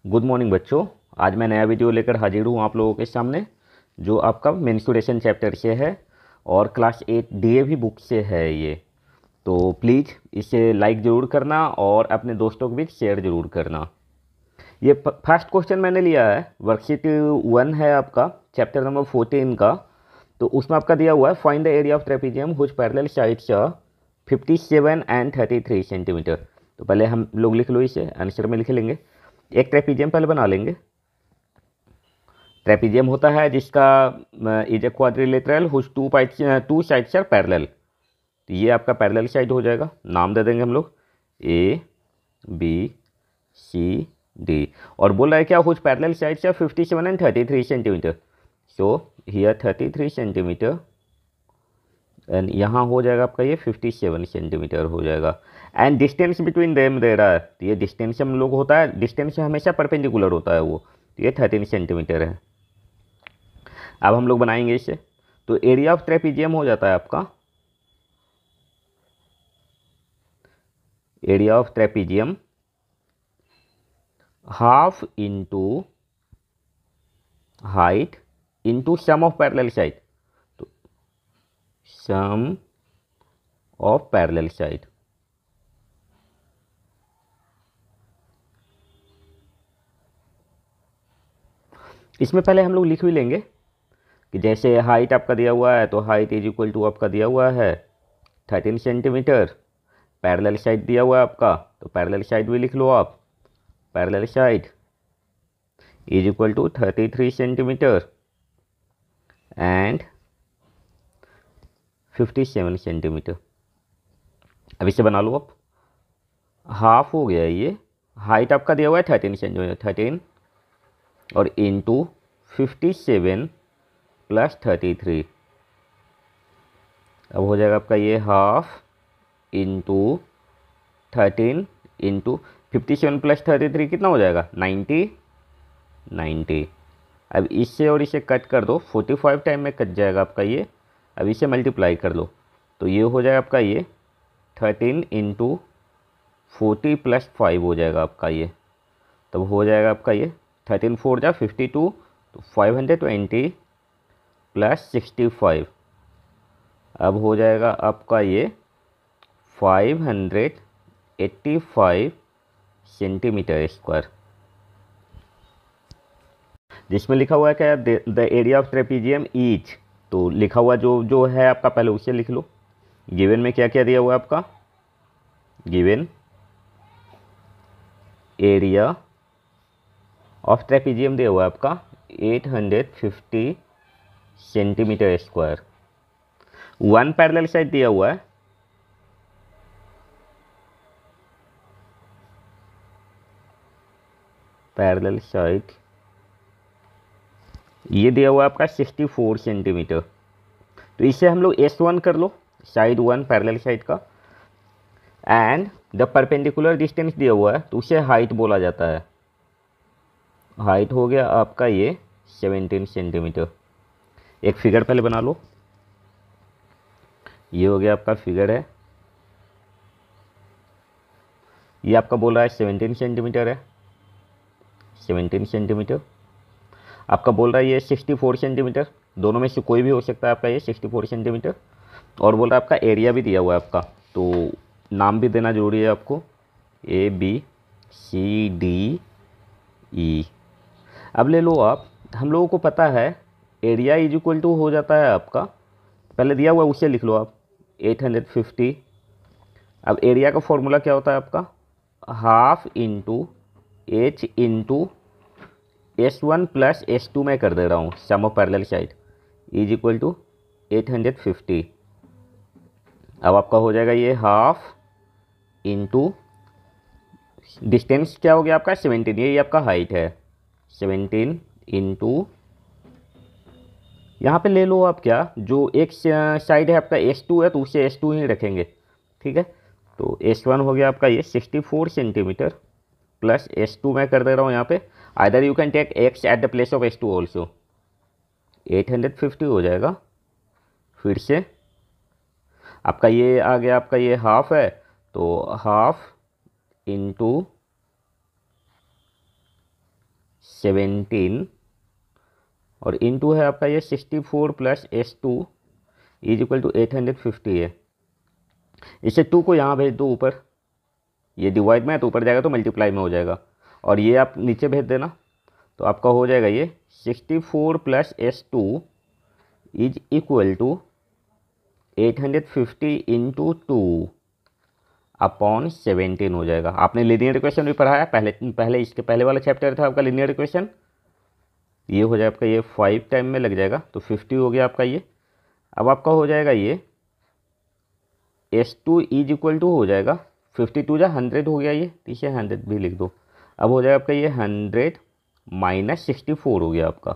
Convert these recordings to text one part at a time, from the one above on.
Good morning बच्चों। आज मैं नया वीडियो लेकर हाजिर हूँ आप लोगों के सामने, जो आपका मेंस्ट्रुएशन चैप्टर से है और क्लास 8 डीएवी बुक से है ये। तो प्लीज़ इसे लाइक ज़रूर करना और अपने दोस्तों के बीच शेयर ज़रूर करना। ये फर्स्ट क्वेश्चन मैंने लिया है, वर्कशीट 1 है आपका, चैप्टर नंबर 14 का। तो उसमें आपका दिया हुआ है find the area of trapezium whose parallel sides 57 and 33 centimetre. तो पहले हम लोग लिख लो, इसे आंसर में लिख लेंगे। एक ट्रेपीजियम पहले बना लेंगे। ट्रेपीजियम होता है जिसका is a quadrilateral whose two sides are parallel. तो ये आपका पैरेलल साइड हो जाएगा। नाम दे देंगे हम लोग ए बी सी डी। और बोल रहा है क्या, whose parallel sides are 57 and 33 centimetre. So here 33 centimetre and यहाँ हो जाएगा आपका ये 57 सेंटीमीटर हो जाएगा। एंड डिस्टेंस बिटवीन देम दे रहा है, तो ये डिस्टेंस हम लोग होता है, डिस्टेंस हमेशा परपेंडिकुलर होता है वो, तो ये 13 सेंटीमीटर है। अब हम लोग बनाएंगे इसे। तो एरिया ऑफ ट्रेपीजियम हो जाता है आपका, area of trapezium half into height into sum of parallel side. तो सम ऑफ पैरेलल साइड। इसमें पहले हम लोग लिख भी लेंगे कि जैसे हाइट आपका दिया हुआ है, तो हाइट इज इक्वल टू आपका दिया हुआ है 13 सेंटीमीटर। पैरेलल साइड दिया हुआ है आपका, तो पैरेलल साइड भी लिख लो आप। Parallel side is equal to 33 centimetre and 57 centimetre. अब इसे बना लो आप। हाफ हो गया ये, हाइट आपका दिया हुआ है 13 सेंटीमीटर, 13 और इंटू 57 प्लस 33। अब हो जाएगा आपका ये हाफ इंटू 13 इंटू 57 प्लस 33 कितना हो जाएगा 90। अब इससे और इसे कट कर दो, 45 टाइम में कट जाएगा आपका ये। अब इसे मल्टीप्लाई कर लो, तो ये हो जाएगा आपका ये 13 इंटू 40 प्लस 5 हो जाएगा आपका ये। तब हो जाएगा आपका ये 13 4 जा 52, तो 520 प्लस 65। अब हो जाएगा आपका ये 585 सेंटीमीटर स्क्वायर, जिसमें लिखा हुआ है क्या, the area of trapezium is. तो लिखा हुआ जो जो है आपका, पहले उसे लिख लो। गिवन में क्या क्या दिया हुआ है आपका, गिवन एरिया ऑफ ट्रेपीजियम दिया हुआ है आपका 850 centimetre square. One parallel side दिया हुआ है, पैरेलल साइड ये दिया हुआ है आपका 64 सेंटीमीटर। तो इसे हम लोग S1 कर लो, साइड 1 पैरेलल साइड का। एंड द परपेंडिकुलर डिस्टेंस दिया हुआ है, तो उसे हाइट बोला जाता है। हाइट हो गया आपका ये 17 सेंटीमीटर। एक फिगर पहले बना लो, ये हो गया आपका फिगर है। ये आपका बोल रहा है 17 सेंटीमीटर है, 17 सेंटीमीटर। आपका बोल रहा है ये 64 सेंटीमीटर, दोनों में से कोई भी हो सकता है आपका ये 64 सेंटीमीटर। और बोल रहा है आपका एरिया भी दिया हुआ है आपका, तो नाम भी देना जरूरी है आपको, A B C D E. अब ले लो आप, हम लोगों को पता है एरिया इज इक्वल टू हो जाता है आपका, पहले दिया हुआ उसे लिख लो आप 850। अब एरिया का फॉर्मूला क्या होता है आपका, half into H into S1 plus S2 में कर दे रहा हूँ, sum of parallel side is equal to 850। अब आपका हो जाएगा ये हाफ इंटू डिस्टेंस क्या हो गया आपका 17, ये आपका हाइट है 17 इंटू यहाँ पे ले लो आप क्या, जो एक साइड है आपका S2 है, तो उसे S2 ही रखेंगे, ठीक है। तो S1 हो गया आपका ये 64 सेंटीमीटर प्लस S2 मैं कर दे रहा हूँ यहाँ पे। Either you can take x at the place of S2 also. 850 हो जाएगा। फिर से आपका ये आ गया, आपका ये हाफ है, तो हाफ इंटू 17 और इनटू है आपका ये 64 plus S2 is equal to 850 है। इसे 2 को यहाँ भेज दो ऊपर, ये डिवाइड में है तो ऊपर जाएगा तो मल्टीप्लाई में हो जाएगा, और ये आप नीचे भेज देना तो आपका हो जाएगा ये 64 plus S2 is equal to 850 into 2 upon 17 हो जाएगा। आपने लीनियर इक्वेशन भी पढ़ा है पहले इसके पहले वाला चैप्टर था आपका लीनियर इक्वेशन। ये हो जाएगा आपका ये 5 टाइम में लग जाएगा तो 50 हो गया आपका ये। अब आपका हो जाएगा ये S2 इज इक्वल टू हो जाएगा 52 जा 100 हो गया ये, तो इसे 100 भी लिख दो। अब हो जाएगा आपका ये 100 माइनस 64 हो गया आपका।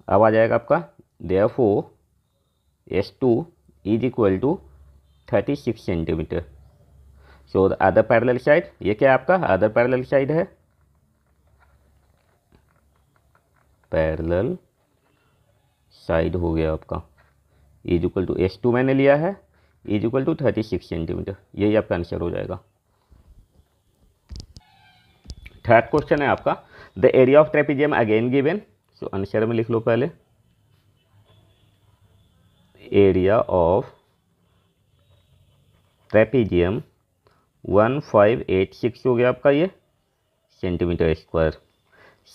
अब आ जाएगा आपका therefore S2 is equal to 36 centimetre. So the other parallel side, ये क्या है आपका अदर पैरेलल साइड है, पैरेलल साइड हो गया आपका इज इक्वल टू S2 मैंने लिया है इज इक्वल टू 36 सेंटीमीटर। यही आपका आंसर हो जाएगा। थर्ड क्वेश्चन है आपका the area of trapezium again given. So answer में लिख लो पहले एरिया ऑफ ट्रेपेजियम 1586 हो गया आपका ये centimetre square.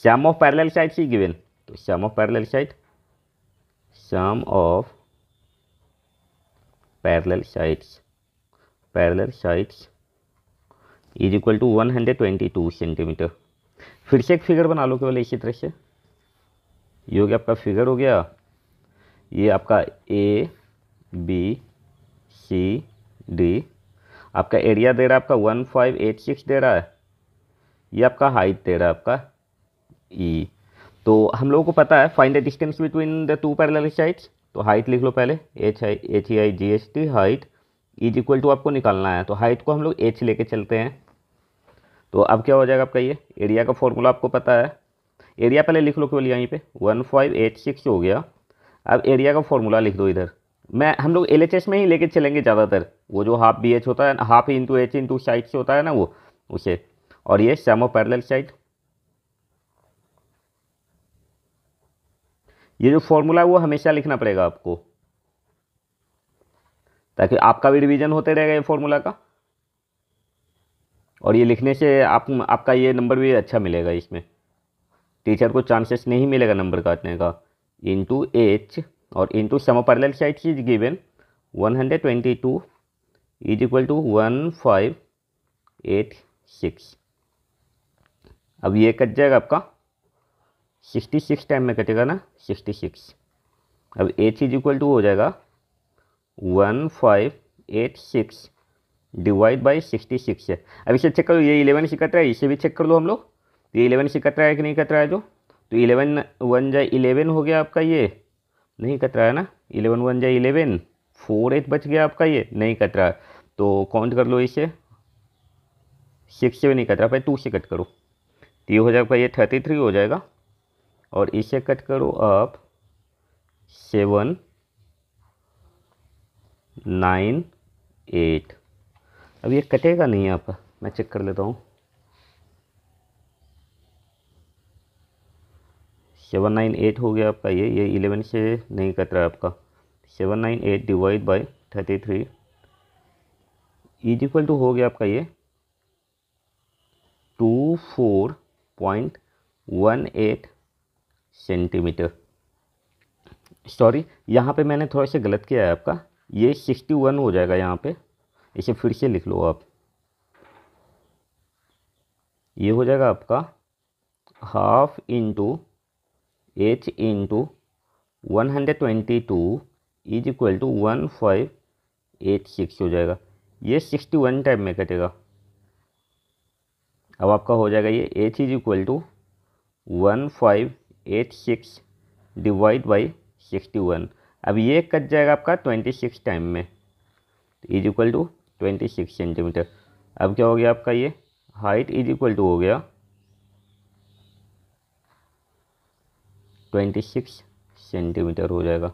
Sum of parallel sides ही गिवन, तो sum of parallel side, sum of parallel sides is equal to 122 centimetre. फिर से एक फिगर बना लो केवल इसी तरह से। ये हो गया आपका फिगर हो गया, ये आपका A B C D, आपका एरिया दे रहा है आपका 1586 दे रहा है, ये आपका हाइट दे रहा है आपका E। तो हम लोगों को पता है find the distance between the two parallel sides, तो हाइट लिख लो पहले HEIGST height is equal to आपको निकालना है, तो हाइट को हम लोग H लेके चलते हैं। तो अब क्या हो जाएगा आपका ये एरिया का फॉर्मूला आपको पता है, एरिया पहले लिख लो केवल यहीं पे 1586 हो गया। अब एरिया का फॉर्मूला लिख दो इधर, हम लोग LHS में ही लेके चलेंगे ज़्यादातर, वो जो हाफ BH होता है, half into H into side से होता है ना वो उसे, और ये सम ऑफ पैरेलल साइड। ये जो फॉर्मूला है वो हमेशा लिखना पड़ेगा आपको, ताकि आपका भी रिवीजन होते रहेगा ये फॉर्मूला का, और ये लिखने से आपका ये नंबर भी अच्छा मिलेगा, इसमें टीचर को चांसेस नहीं मिलेगा नंबर काटने का। इंटू H और into sum of parallel sides is given 122 is equal to 1586। अब ये कट जाएगा आपका 66 टाइम में कटेगा ना 66। अब H इज इक्वल टू हो जाएगा 1586 डिवाइड बाई 66 है। अब इसे चेक करो, ये 11 से कट रहा है, इसे भी चेक कर लो हम लोग, ये 11 से कट रहा है कि नहीं कट रहा है जो, तो 11 1 जा 11 हो गया आपका, ये नहीं कट रहा है ना, 11 1 जा 11, 4 8 बच गया आपका, ये नहीं कट रहा है, तो काउंट कर लो इसे, 6 से भी नहीं कट रहा, भाई 2 से कट करो, तो ये हो जाएगा ये 33 हो जाएगा, और इसे कट करो आप 7 9 8। अब ये कटेगा नहीं आपका, मैं चेक कर लेता हूँ, 7 9 8 हो गया आपका, ये 11 से नहीं कट रहा है आपका, 7 9 8 divide by 33 is equal to हो गया आपका ये 24.18 सेंटीमीटर। सॉरी, यहाँ पे मैंने थोड़ा सा गलत किया है आपका, ये 61 हो जाएगा यहाँ पे, इसे फिर से लिख लो आप, ये हो जाएगा आपका half into H into 122 is equal to 1586 हो जाएगा, ये 61 टाइम में कटेगा। अब आपका हो जाएगा ये H is equal to 1586 divide by 61। अब ये कट जाएगा आपका 26 टाइम में, इज इक्वल टू 26 सेंटीमीटर। अब क्या हो गया आपका ये हाइट इज इक्वल टू हो गया 26 सेंटीमीटर हो जाएगा।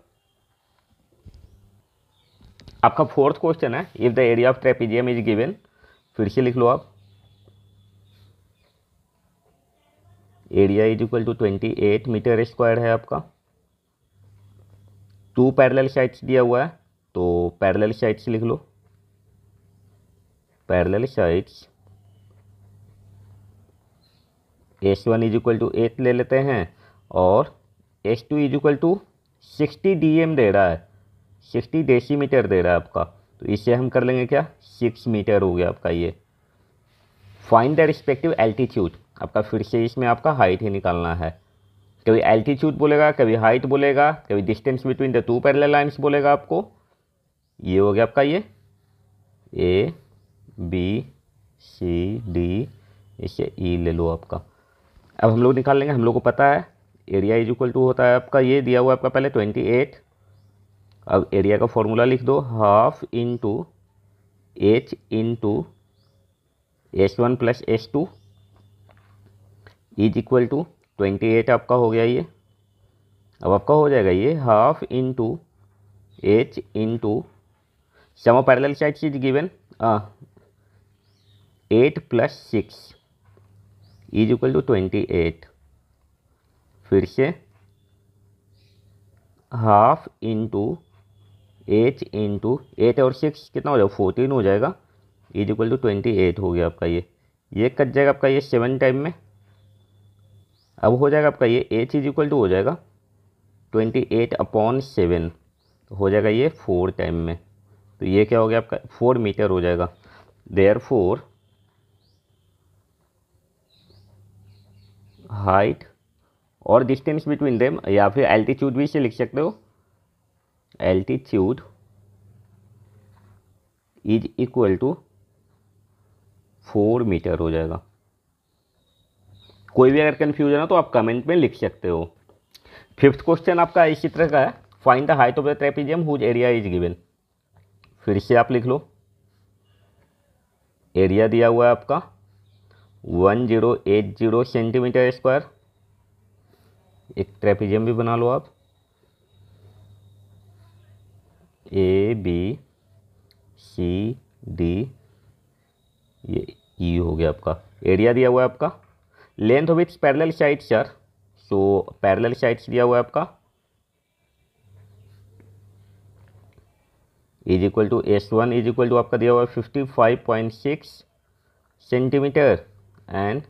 आपका फोर्थ क्वेश्चन है if the area of trapezium is given, फिर से लिख लो आप, area is equal to 28 metre square है आपका। 2 पैरेलल साइड्स दिया हुआ है, तो पैरेलल साइड्स लिख लो। Parallel sides S1 is equal to 8 ले लेते हैं, और S2 is equal to 60 dm दे रहा है, 60 डेसीमीटर दे रहा है आपका, तो इसे हम कर लेंगे क्या, 6 मीटर हो गया आपका ये। फाइंड द रिस्पेक्टिव एल्टीट्यूड, आपका फिर से इसमें आपका हाइट ही निकालना है। कभी एल्टीट्यूड बोलेगा, कभी हाइट बोलेगा, कभी distance between the 2 parallel lines बोलेगा आपको। ये हो गया आपका ये A B C D, इसे E ले लो आपका। अब हम लोग निकाल लेंगे, हम लोग को पता है एरिया इज इक्वल टू होता है आपका, ये दिया हुआ आपका पहले 28। अब एरिया का फॉर्मूला लिख दो, half into H into S1 plus S2 is equal to 28 आपका हो गया ये। अब आपका हो जाएगा ये half into H into sum of parallel sides is given 8 plus 6 is equal to 28। फिर से हाफ इंटू H इंटू 8 और 6 कितना हो जाएगा, 14 हो जाएगा, इज इक्वल टू 28 हो गया आपका ये कट जाएगा आपका ये 7 टाइम में। अब हो जाएगा आपका ये H इज इक्वल टू हो जाएगा 28/7, हो जाएगा ये 4 टाइम में, तो ये क्या हो गया आपका 4 मीटर हो जाएगा। देयरफॉर हाइट और डिस्टेंस बिटवीन देम, या फिर एल्टीट्यूड भी इसे लिख सकते हो, altitude is equal to 4 metre हो जाएगा। कोई भी अगर कन्फ्यूजन हो तो आप कमेंट में लिख सकते हो। 5th क्वेश्चन आपका इसी तरह का है, find the height of the trapezium whose area is given. फिर से आप लिख लो, एरिया दिया हुआ है आपका 1080 सेंटीमीटर स्क्वायर। एक ट्रेपेजियम भी बना लो आप, ABCD, ये E हो गया आपका। एरिया दिया हुआ है आपका, length of its parallel sides sir, so parallel sides दिया हुआ है आपका is equal to S1 is equal to आपका दिया हुआ है 55.6 सेंटीमीटर, एंड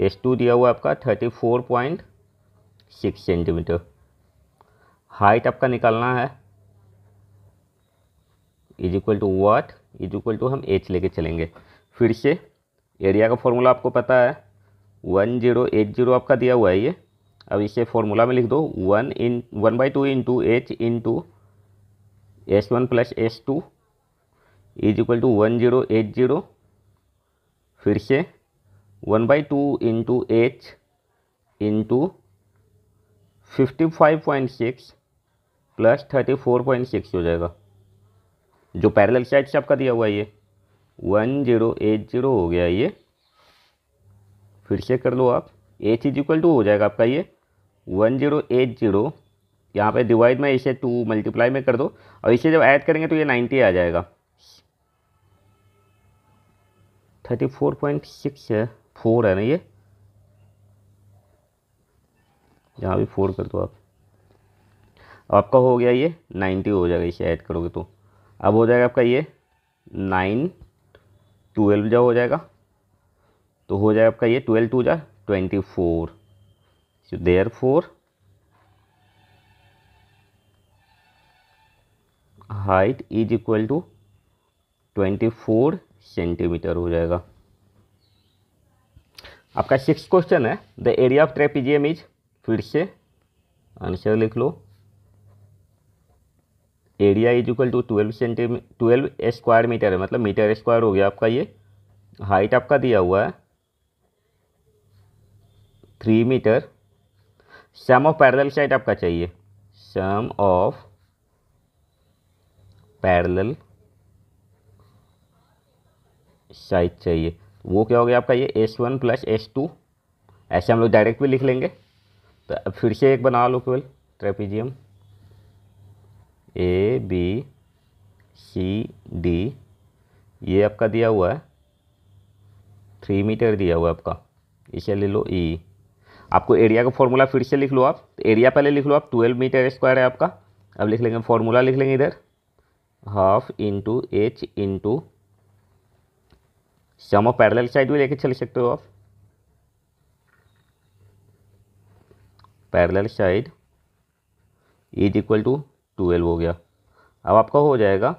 S2 दिया हुआ है आपका 34.6 सेंटीमीटर। हाइट आपका निकालना है, is equal to what, is equal to हम H लेके चलेंगे। फिर से एरिया का फॉर्मूला आपको पता है 1080 आपका दिया हुआ है ये। अब इसे फॉर्मूला में लिख दो 1/2 into H into S1 plus S2 is equal to 1080। फिर से 1/2 इंटू H इंटू 55.6 प्लस 34.6 हो जाएगा। जो पैरेलल साइड से आपका दिया हुआ है ये 1080 हो गया ये। फिर से कर लो आप, H इज इक्वल टू हो जाएगा आपका ये 1080, यहाँ पे डिवाइड में इसे 2 मल्टीप्लाई में कर दो, और इसे जब ऐड करेंगे तो ये 90 आ जाएगा। 34.6 है, 4 है ना ये, यहाँ भी 4 कर दो आप। आपका हो गया ये 90 हो जाएगा, इसे ऐड करोगे तो। अब हो जाएगा आपका ये 9 12 जो हो जाएगा, तो हो जाएगा आपका ये 12 2 जा 24। So therefore height is equal to 24 centimetre हो जाएगा। आपका 6th क्वेश्चन है, the area of trapezium is, फिर से आंसर लिख लो, area is equal to 12 square metre है, मतलब मीटर स्क्वायर हो गया आपका ये। हाइट आपका दिया हुआ है 3 metre. Sum of parallel side आपका चाहिए, सम ऑफ पैरेलल साइड चाहिए, वो क्या हो गया आपका ये S1 प्लस S2। ऐसे हम लोग डायरेक्ट भी लिख लेंगे, तो अब फिर से एक बना लो केवल ट्रेपेजियम ABCD, ये आपका दिया हुआ है 3 मीटर दिया हुआ है आपका, इसे ले लो E। आपको एरिया का फॉर्मूला फिर से लिख लो आप। तो एरिया पहले लिख लो आप, 12 मीटर स्क्वायर है आपका। अब लिख लेंगे फॉर्मूला, लिख लेंगे इधर half into H into sum of parallel side भी लेके चल सकते हो आप, parallel side is equal to 12 हो गया। अब आपका हो जाएगा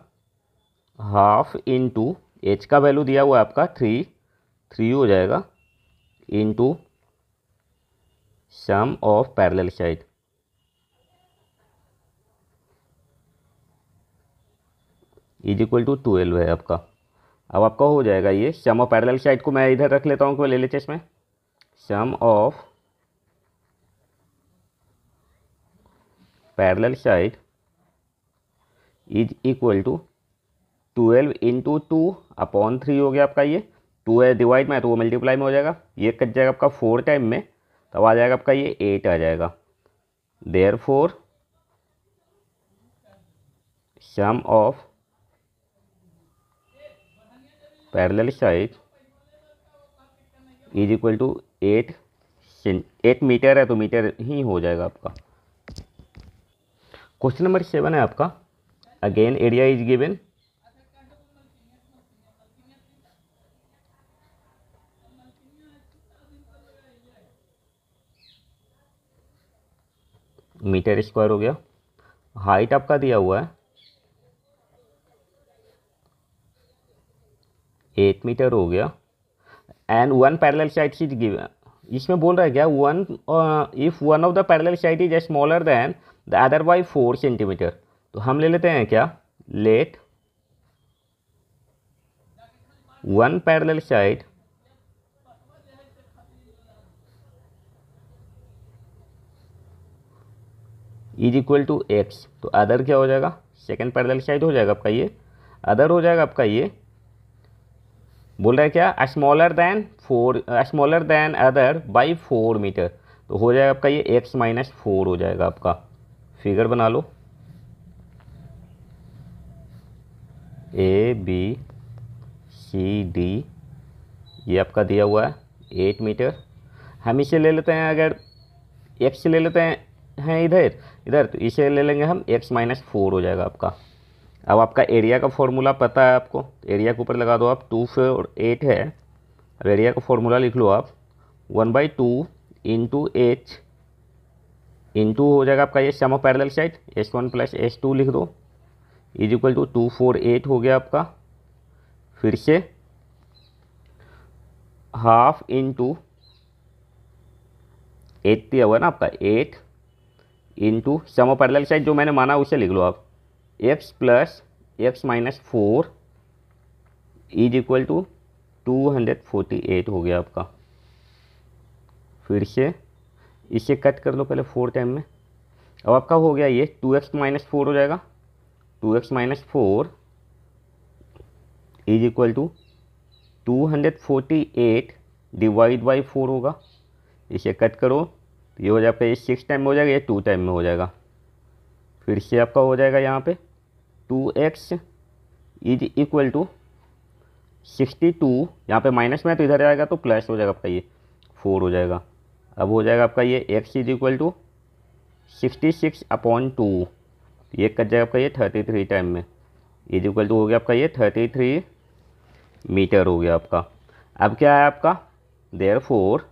हाफ इंटू एच का वैल्यू दिया हुआ है आपका 3 हो जाएगा into sum of parallel side is equal to 12 है आपका। अब आपका हो जाएगा ये सम ऑफ पैरेलल साइड को मैं इधर रख लेता हूँ, ले लेते इसमें sum of parallel side is equal to 12 into 2/3 हो गया आपका। ये 2 है डिवाइड में तो वो मल्टीप्लाई में हो जाएगा, ये कट जाएगा आपका 4 टाइम में, तब आ जाएगा आपका ये 8 आ जाएगा। Therefore sum of parallel side is equal to 8 metre है तो मीटर ही हो जाएगा आपका। क्वेश्चन नंबर 7 है आपका, again area is given. Metre square हो गया, हाइट आपका दिया हुआ है 8 मीटर हो गया, and one parallel side is given. इसमें बोल रहा है क्या, if one of the parallel side is smaller than the other by 4 centimetre. तो हम ले लेते हैं क्या, let one parallel side is equal to x. तो अदर क्या हो जाएगा, सेकेंड पैरेलल साइड हो जाएगा आपका ये, अदर हो जाएगा आपका ये, बोल रहा है क्या smaller than other by 4 metre. तो हो जाएगा आपका ये x-4 हो जाएगा आपका। फिगर बना लो, ABCD ये आपका दिया हुआ है 8 मीटर। हम इसे ले लेते हैं, अगर x ले लेते हैं इधर तो इसे ले लेंगे हम x-4 हो जाएगा आपका। अब आपका एरिया का फॉर्मूला पता है आपको, एरिया के ऊपर लगा दो आप, 2 4 8 है। अब एरिया का फॉर्मूला लिख लो आप, 1/2 इंटू एच इंटू हो जाएगा आपका ये sum of parallel side S1 plus S2 लिख दो इज इक्वल टू 248 हो गया आपका। फिर से हाफ इंटू 8 दिया हुआ है ना आपका, 8 into sum of parallel side जो मैंने माना उसे लिख लो आप, x plus x-4 is equal to 248 हो गया आपका। फिर से इसे कट कर लो पहले 4 टाइम में। अब आपका हो गया ये 2x-4 हो जाएगा, 2x-4 is equal to 248 divide by 4 होगा। इसे कट करो तो ये हो जाएगा, ये 6 टाइम में हो जाएगा, ये 2 टाइम में हो जाएगा। फिर से आपका हो जाएगा यहाँ पे 2x इज इक्वल टू 62, यहाँ पे माइनस में है तो इधर आएगा तो प्लस हो जाएगा आपका, ये 4 हो जाएगा। अब हो जाएगा आपका ये x इज इक्वल टू 66/2, ये कट जाएगा आपका ये 33 टाइम में, इज इक्वल टू हो गया आपका ये 33 मीटर हो गया आपका। अब क्या है आपका, देयरफॉर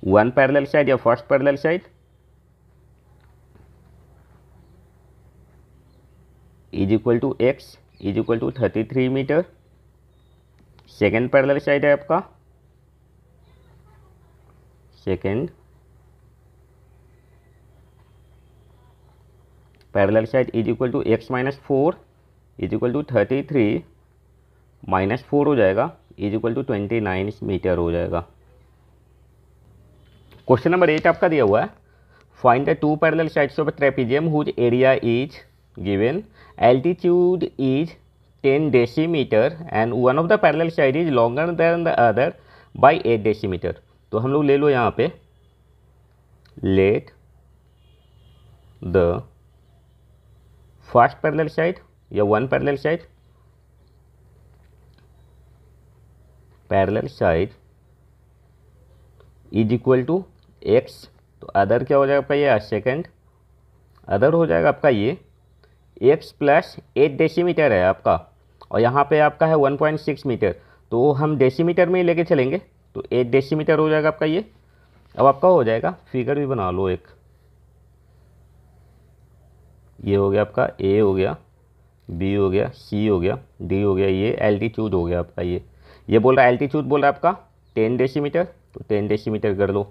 वन पैरेलल साइड या first parallel side is equal to x is equal to 33 metre. Second parallel side है आपका, second parallel side is equal to x-4 is equal to 33 minus 4 हो जाएगा इज इक्वल टू 29 मीटर हो जाएगा। Question number 8 आपका दिया हुआ है, find the two parallel sides of a trapezium whose area is given, altitude is 10 decimeter and one of the parallel side is longer than the other by 8 decimeter। तो हम लोग ले लो यहाँ पे, let the first parallel side या one parallel side is equal to x, तो अदर क्या हो जाएगा आपका ये सेकेंड, अदर हो जाएगा आपका ये एक्स प्लस 8 डेसीमीटर है आपका, और यहाँ पे आपका है 1.6 मीटर, तो हम डेसीमीटर में ही लेके चलेंगे, तो 8 डेसीमीटर हो जाएगा आपका ये। अब आपका हो जाएगा, फिगर भी बना लो एक, ये हो गया आपका ए हो गया, बी हो गया, सी हो गया, डी हो गया, ये एल्टीट्यूड हो गया आपका ये बोल रहा है एल्टीट्यूड बोल रहा है आपका 10 डेसीमीटर, तो 10 डेसीमीटर कर लो।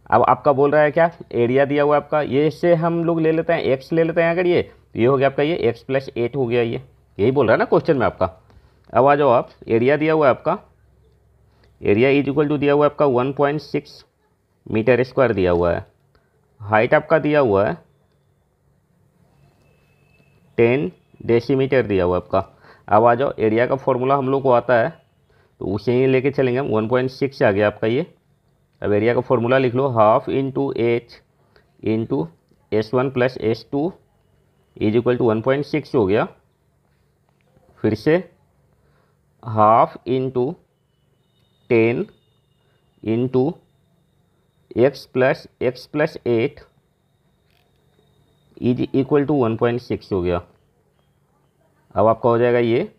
अब आपका बोल रहा है क्या, एरिया दिया हुआ है आपका, ये इससे हम लोग ले लेते हैं एक्स ले लेते हैं अगर ये, तो ये हो गया आपका ये एक्स प्लस 8 हो गया, ये यही बोल रहा है ना क्वेश्चन में आपका। अब आ जाओ आप, एरिया दिया हुआ है आपका, एरिया इज इक्वल टू दिया हुआ है आपका 1.6 मीटर स्क्वायर दिया हुआ है, हाइट आपका दिया हुआ है 10 डेसीमीटर दिया हुआ है आपका। अब आ जाओ, एरिया का फॉर्मूला हम लोग को आता है, तो उसे ही लेके चलेंगे हम, 1.6 आ गया आपका ये। अब एरिया का फॉर्मूला लिख लो, half into H into S1 plus S2 is equal to 1.6 हो गया, फिर से half into 10 into x plus 8 is equal to 1.6 हो गया। अब आपका हो जाएगा ये,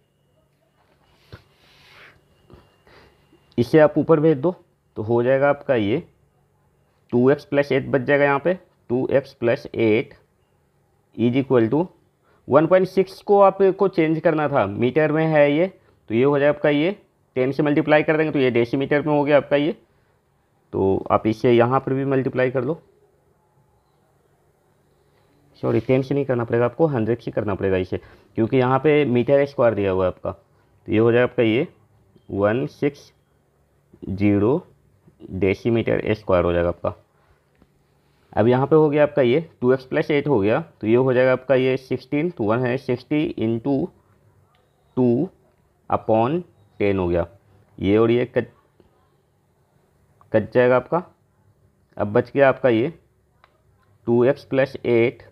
इसे आप ऊपर भेज दो, तो हो जाएगा आपका ये 2x प्लस 8 बच जाएगा यहाँ पे, 2x plus 8 is equal to 1.6 को आपको चेंज करना था, मीटर में है ये, तो ये हो जाएगा आपका ये 10 से मल्टीप्लाई कर देंगे तो ये डेसीमीटर में हो गया आपका ये, तो आप इसे यहाँ पर भी मल्टीप्लाई कर लो, सॉरी 10 से नहीं करना पड़ेगा आपको, 100 से करना पड़ेगा इसे, क्योंकि यहाँ पे मीटर स्क्वायर दिया हुआ है आपका, तो ये हो जाएगा आपका ये 160 डेसीमीटर स्क्वायर हो जाएगा आपका। अब यहाँ पे हो गया आपका ये 2x प्लस 8 हो गया, तो ये हो जाएगा आपका ये 16, तो 160 इंटू 2 अपॉन 10 हो गया, ये और ये कट जाएगा आपका। अब बच गया आपका ये 2x plus 8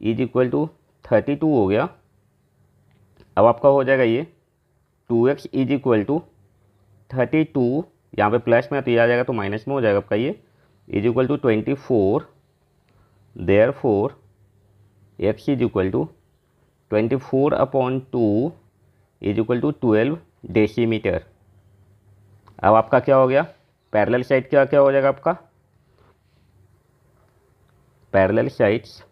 is equal to 32 हो गया। अब आपका हो जाएगा ये 2x इज इक्वल टू 32, यहाँ पे प्लस में तो ये आ जाएगा तो माइनस में हो जाएगा आपका ये, is equal to 24, therefore x is equal to 24 upon 2 is equal to 12 decimetre. अब आपका क्या हो गया, पैरेलल साइड क्या क्या हो जाएगा आपका, पैरेलल साइड्स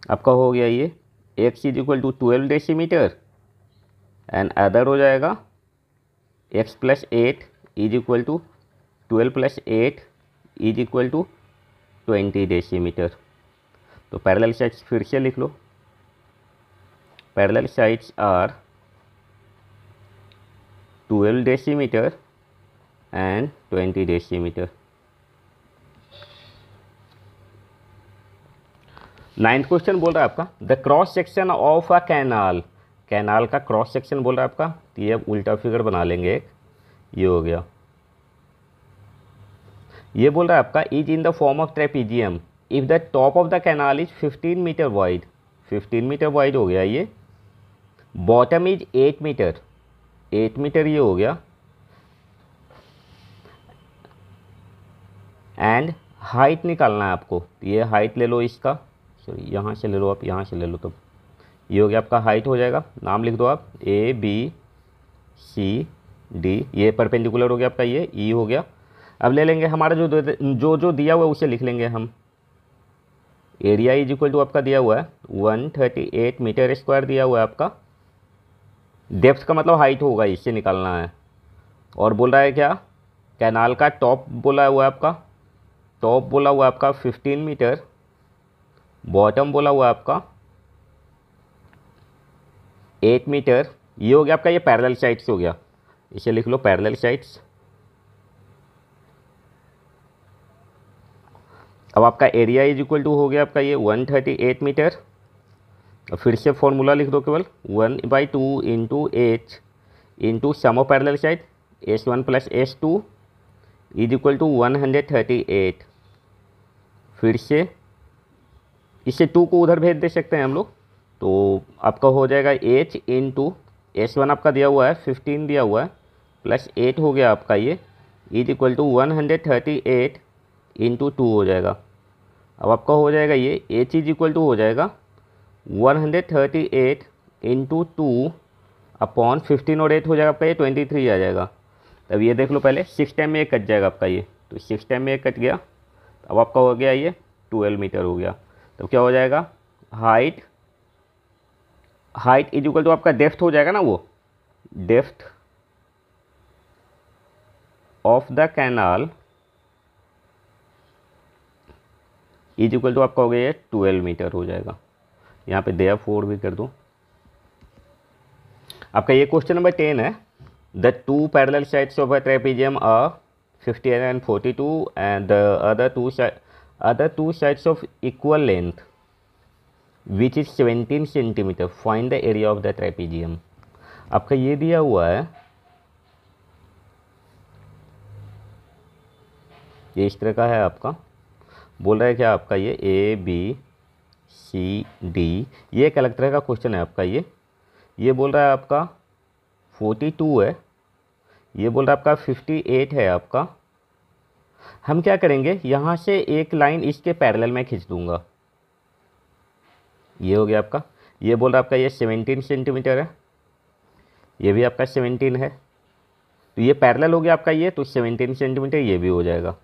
आपका हो गया ये x is equal to 12 decimetre and other हो जाएगा x plus 8 is equal to 12 plus 8 is equal to 20 decimetre. तो पैरेलल साइड्स फिर से लिख लो, parallel sides are 12 decimetre and 20 decimetre. 9th question बोल रहा है आपका the cross section of a canal, canal का क्रॉस सेक्शन बोल रहा है आपका, तो ये अब उल्टा फिगर बना लेंगे एक, ये हो गया। ये बोल रहा है आपका is in the form of trapezium if the top of the canal is 15 metre wide, 15 metre wide हो गया ये, बॉटम इज 8 मीटर, 8 मीटर ये हो गया, एंड हाइट निकालना है आपको, ये हाइट ले लो इसका, सॉरी यहाँ से ले लो आप, यहाँ से ले लो, तो ये हो गया आपका हाइट हो जाएगा, नाम लिख दो आप ABCD, ये परपेंडिकुलर हो गया आपका, ये E हो गया। अब ले लेंगे हमारा जो दिया हुआ है उसे लिख लेंगे हम, एरिया इज इक्वल टू आपका दिया हुआ है 138 मीटर स्क्वायर दिया हुआ है आपका, डेप्थ का मतलब हाइट होगा, इससे निकालना है। और बोल रहा है क्या, कैनाल का टॉप बोला हुआ है आपका, टॉप बोला हुआ है आपका 15 मीटर, बॉटम बोला हुआ है आपका 8 मीटर, ये हो गया आपका ये पैरेलल साइड्स हो गया, इसे लिख लो पैरेलल साइड्स। अब आपका एरिया इज इक्वल टू हो गया आपका ये 138 मीटर, और फिर से फॉर्मूला लिख दो केवल 1/2 into H into sum of parallel side S1 plus S2 is equal to 138, फिर से इसे 2 को उधर भेज दे सकते हैं हम लोग, तो आपका हो जाएगा H इंटू S1 आपका दिया हुआ है 15 दिया हुआ है, प्लस 8 हो गया आपका ये, इज इक्वल टू 138 इंटू 2 हो जाएगा। अब आपका हो जाएगा ये एच इज इक्वल टू हो जाएगा 138 इंटू 2 अपॉन 15 और 8 हो जाएगा आपका ये 23 आ जाएगा। तब ये देख लो पहले 6 टाइम में ये कट जाएगा आपका ये, तो 6 टाइम में ये कट गया। अब आपका हो गया ये 12 मीटर हो गया। तब क्या हो जाएगा, हाइट इज इक्वल टू आपका डेप्थ हो जाएगा ना, वो depth of the canal is equal to आपका हो गया ये 12 मीटर हो जाएगा। यहाँ पे देयरफॉर भी कर दूँ। आपका ये क्वेश्चन नंबर 10 है। The two parallel sides of a trapezium are 58 and 42 and the other two sides of equal length which is 17 centimeter. Find the area of the trapezium. आपका ये दिया हुआ है, ये इस तरह का है आपका, बोल रहा है क्या आपका ये ए बी सी डी, ये एक अलग तरह का क्वेश्चन है आपका। ये बोल रहा है आपका 42 है, ये बोल रहा है आपका 58 है आपका। हम क्या करेंगे, यहाँ से एक लाइन इसके पैरेलल में खींच दूंगा, ये हो गया आपका। ये बोल रहा है आपका ये 17 सेंटीमीटर है, ये भी आपका 17 है, तो ये पैरेलल हो गया आपका ये, तो 17 सेंटीमीटर ये भी हो जाएगा।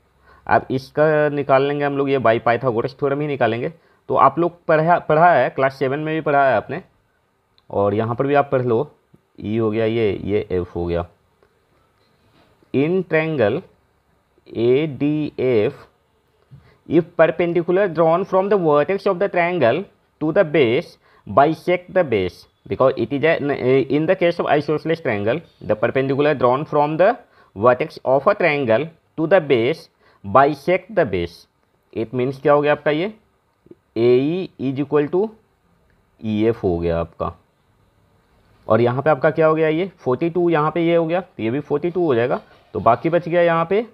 अब इसका निकाल लेंगे हम लोग, ये बाई पाइथागोरस थ्योरम ही निकालेंगे। तो आप लोग पढ़ा है, क्लास 7 में भी पढ़ा है आपने, और यहाँ पर भी आप पढ़ लो। ई हो गया ये एफ हो गया। In triangle ADF, if perpendicular drawn from the vertex of the triangle to the base, bisect the base, because it is in the case of isosceles triangle, the perpendicular drawn from the vertex of a triangle to the base bisect the base. It means क्या हो गया आपका ये AE is equal to EF हो गया आपका। और यहाँ पे आपका क्या हो गया ये 42, यहाँ पे ये हो गया, तो ये भी 42 हो जाएगा। तो बाकी बच गया यहाँ पे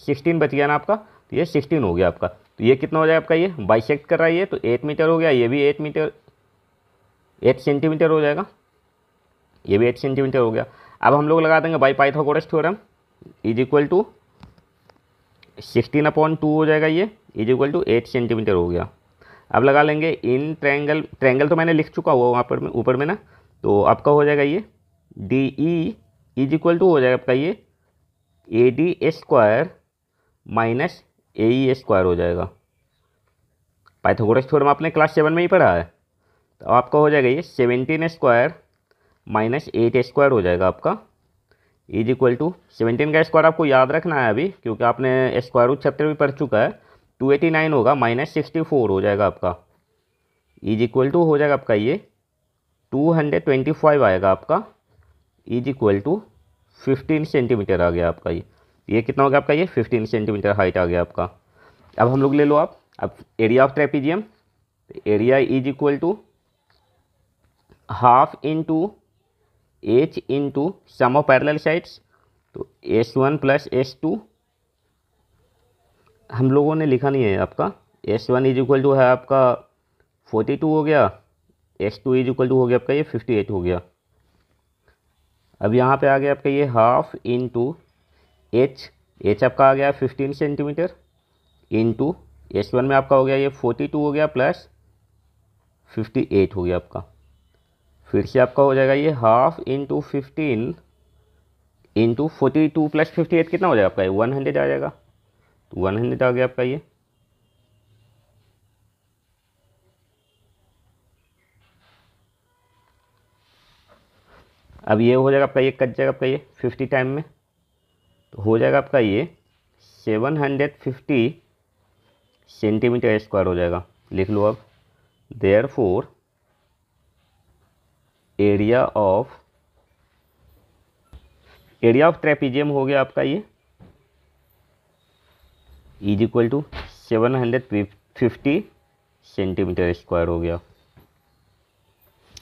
16 बच गया ना आपका, तो ये 16 हो गया आपका। तो ये कितना हो जाएगा आपका, ये बाइसेक्ट कर रहा है ये, तो 8 मीटर हो गया। ये भी 8 सेंटीमीटर हो जाएगा, ये भी 8 सेंटीमीटर हो गया। अब हम लोग लगा देंगे by Pythagoras theorem, is equal to 16/2 हो जाएगा, ये इज इक्वल टू 8 सेंटीमीटर हो गया। अब लगा लेंगे इन ट्रायंगल तो मैंने लिख चुका हुआ वहाँ पर ऊपर में ना, तो आपका हो जाएगा ये DE इज इक्वल टू हो जाएगा आपका ये AD square minus AE square हो जाएगा। पाइथागोरस थ्योरम आपने क्लास 7 में ही पढ़ा है। तो आपका हो जाएगा ये 17 स्क्वायर माइनस 8 स्क्वायर हो जाएगा आपका, इज इक्वल टू 17 का स्क्वायर आपको याद रखना है अभी, क्योंकि आपने स्क्वायर रूट चैप्टर भी पढ़ चुका है। 289 होगा माइनस 64 हो जाएगा आपका, इज इक्वल टू हो जाएगा आपका ये 225 आएगा आपका, इज इक्वल टू 15 सेंटीमीटर आ गया आपका। ये कितना हो गया आपका ये 15 सेंटीमीटर हाइट आ गया आपका। अब हम लोग ले लो आप, अब area of trapezium, area is equal to half into H into sum of parallel sides, तो S1 प्लस S2 हम लोगों ने लिखा नहीं है आपका। S1 इज इक्वल टू है आपका 42 हो गया, S2 इज इक्वल टू हो गया आपका ये 58 हो गया। अब यहाँ पे आ गया आपका ये हाफ इंटू H आपका आ गया 15 सेंटीमीटर इंटू S1 में आपका हो गया ये 42 हो गया प्लस 58 हो गया आपका। फिर से आपका हो जाएगा ये हाफ इंटू 15 इंटू 42 प्लस 58 कितना हो जाएगा आपका, 100 आ जाएगा, तो 100 आ गया आपका ये। अब ये हो जाएगा आपका, ये कट जाएगा आपका ये 50 टाइम में, तो हो जाएगा आपका ये 750 सेंटीमीटर स्क्वायर हो जाएगा। लिख लो अब, देयरफॉर एरिया ऑफ ट्रेपेजियम हो गया आपका ये is equal to 750 centimetre square हो गया।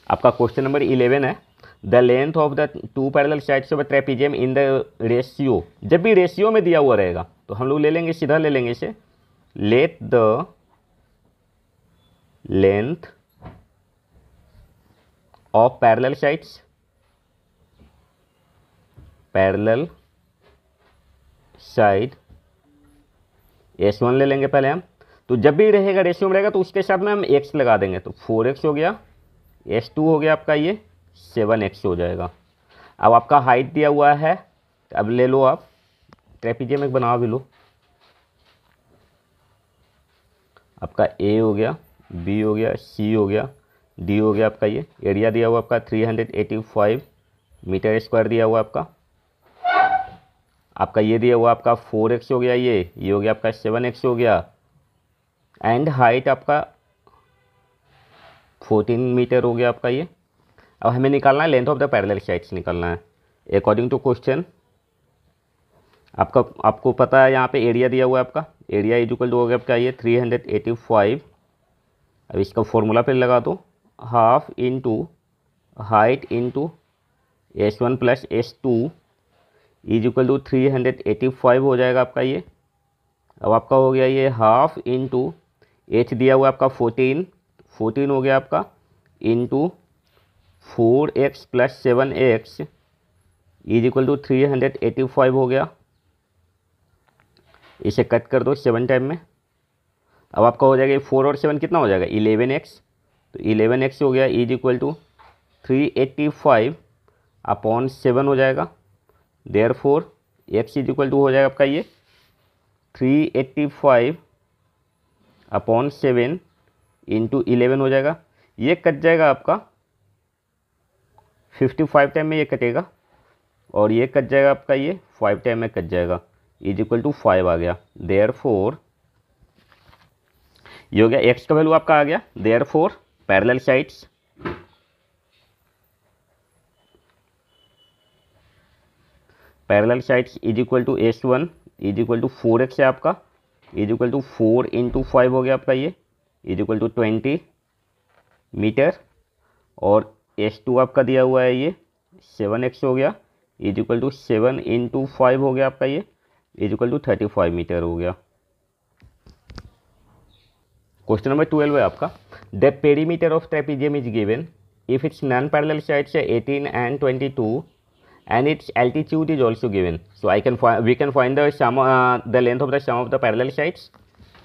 आपका क्वेश्चन नंबर 11 है। The length of the two parallel sides of a trapezium in the ratio, जब भी रेशियो में दिया हुआ रहेगा तो हम लोग ले लेंगे, सीधा ले लेंगे इसे। Let the length of parallel sides parallel side S1 ले लेंगे पहले हम। तो जब भी रहेगा रेशियो में रहेगा तो उसके साथ में हम x लगा देंगे, तो 4x हो गया, S2 हो गया आपका ये 7x हो जाएगा। अब आपका हाइट दिया हुआ है, अब ले लो आप ट्रेपीजियम एक बनाओ भी लो। आपका A हो गया, B हो गया, C हो गया, D हो गया आपका ये। एरिया दिया हुआ आपका 385 मीटर स्क्वायर दिया हुआ आपका ये दिया हुआ आपका 4x हो गया, ये हो गया आपका 7x हो गया, एंड हाइट आपका 14 मीटर हो गया आपका ये। अब हमें निकालना है length of the parallel sides निकालना है अकॉर्डिंग टू क्वेश्चन। आपको पता है यहाँ पे एरिया दिया हुआ है आपका, एरिया इज इक्वल टू हो गया आपका ये 385। अब इसका फॉर्मूला पे लगा दो, half into height into S1 plus S2 is equal to 385 हो जाएगा आपका ये। अब आपका हो गया ये हाफ इंटू h दिया हुआ आपका 14 हो गया आपका, into 4x plus 7x is equal to 385 हो गया। इसे कट कर दो 7 टाइम में। अब आपका हो जाएगा 4 और 7 कितना हो जाएगा 11x, तो 11x हो गया इज इक्वल टू 385 अपॉन 7 हो जाएगा। Therefore x is equal to हो जाएगा आपका ये 385 अपॉन 7 इंटू 11 हो जाएगा। ये कट जाएगा आपका 55 टाइम में, ये कटेगा, और ये कट जाएगा आपका ये 5 टाइम में कट जाएगा, इज इक्वल टू 5 आ गया। देयरफॉर ये हो गया x का वैल्यू आपका आ गया। Therefore parallel sides is equal to S1 is equal to 4x है आपका, इज इक्वल टू 4 इंटू 5 हो गया आपका ये, इज इक्वल टू 20 मीटर, और S2 आपका दिया हुआ है ये 7x हो गया, इज इक्वल टू 7 इंटू 5 हो गया आपका ये, इज इक्वल टू 35 मीटर हो गया। क्वेश्चन नंबर 12 है आपका, the perimeter of trapezium is given if it's non parallel sides है 18 and 22 and its altitude is also given, so we can find the length of the sum of the parallel sides।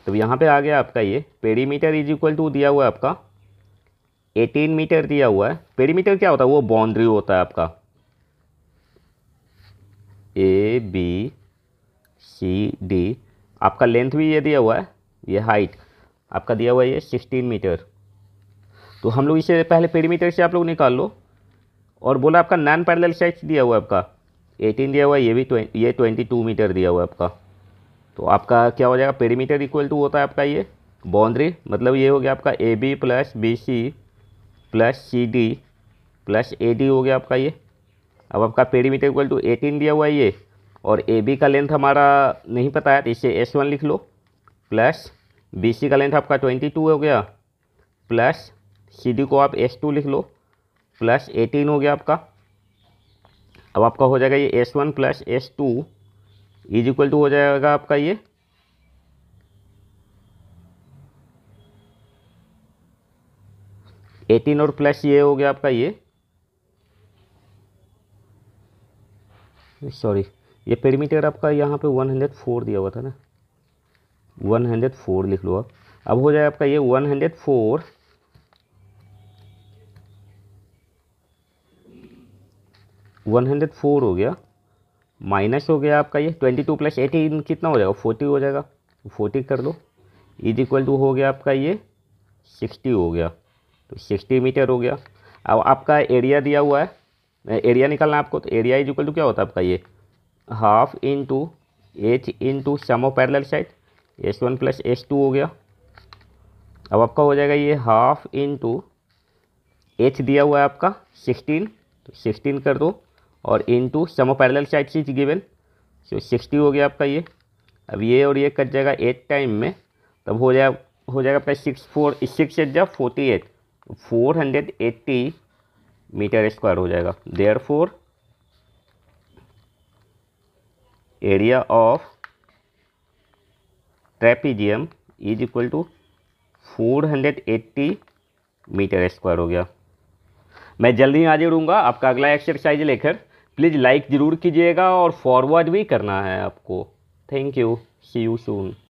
तो यहाँ पे आ गया आपका ये perimeter is equal to दिया हुआ है आपका 18 मीटर दिया हुआ है। पेरीमीटर क्या होता है, वो बाउंड्री होता है आपका ABCD। आपका लेंथ भी ये दिया हुआ है, ये हाइट आपका दिया हुआ है ये 16 मीटर। तो हम लोग इसे पहले पेरीमीटर से आप लोग निकाल लो, और बोला आपका नॉन पैरेलल साइड्स दिया हुआ है आपका 18 दिया हुआ है, ये 22 मीटर दिया हुआ है आपका। तो आपका क्या हो जाएगा, पेरीमीटर इक्वल टू होता है आपका ये बाउंड्री, मतलब ये हो गया आपका AB plus BC plus CD plus AD हो गया आपका ये। अब आपका पेरीमीटर इक्वल टू 18 दिया हुआ है ये, और AB का लेंथ हमारा नहीं पता है तो इसे S1 लिख लो, प्लस BC का लेंथ आपका 22 हो गया, प्लस CD को आप S2 लिख लो, प्लस 18 हो गया आपका। अब आपका हो जाएगा ये S1 plus S2 is equal to हो जाएगा आपका ये 18 और प्लस ये हो गया आपका ये, सॉरी ये पेरीमीटर आपका यहाँ पे 104 दिया हुआ था ना, 104 लिख लो आप। अब हो जाएगा आपका ये 104 हो गया, माइनस हो गया आपका ये 22 प्लस 18 कितना हो जाएगा 40 हो जाएगा, 40 कर दो, इज इक्वल टू हो गया आपका ये 60 हो गया, तो 60 मीटर हो गया। अब आपका एरिया दिया हुआ है, एरिया निकालना है आपको, तो एरिया इज इक्वल टू क्या होता है आपका ये half into h into sum of parallel side S1 plus S2 हो गया। अब आपका हो जाएगा ये हाफ इंटू h दिया हुआ है आपका 16, तो 16 कर दो, और into sum of parallel sides is given, so 60 हो गया आपका ये। अब ये और ये कट जाएगा 8 टाइम में, तब हो जाएगा आपका 6 8 जा 48, 480 मीटर स्क्वायर हो जाएगा। Therefore area of trapezium is equal to 480 metre square हो गया। मैं जल्दी हाजिर हूँगा आपका अगला एक्सरसाइज लेकर, प्लीज़ लाइक ज़रूर कीजिएगा और फॉरवर्ड भी करना है आपको। Thank you, see you soon.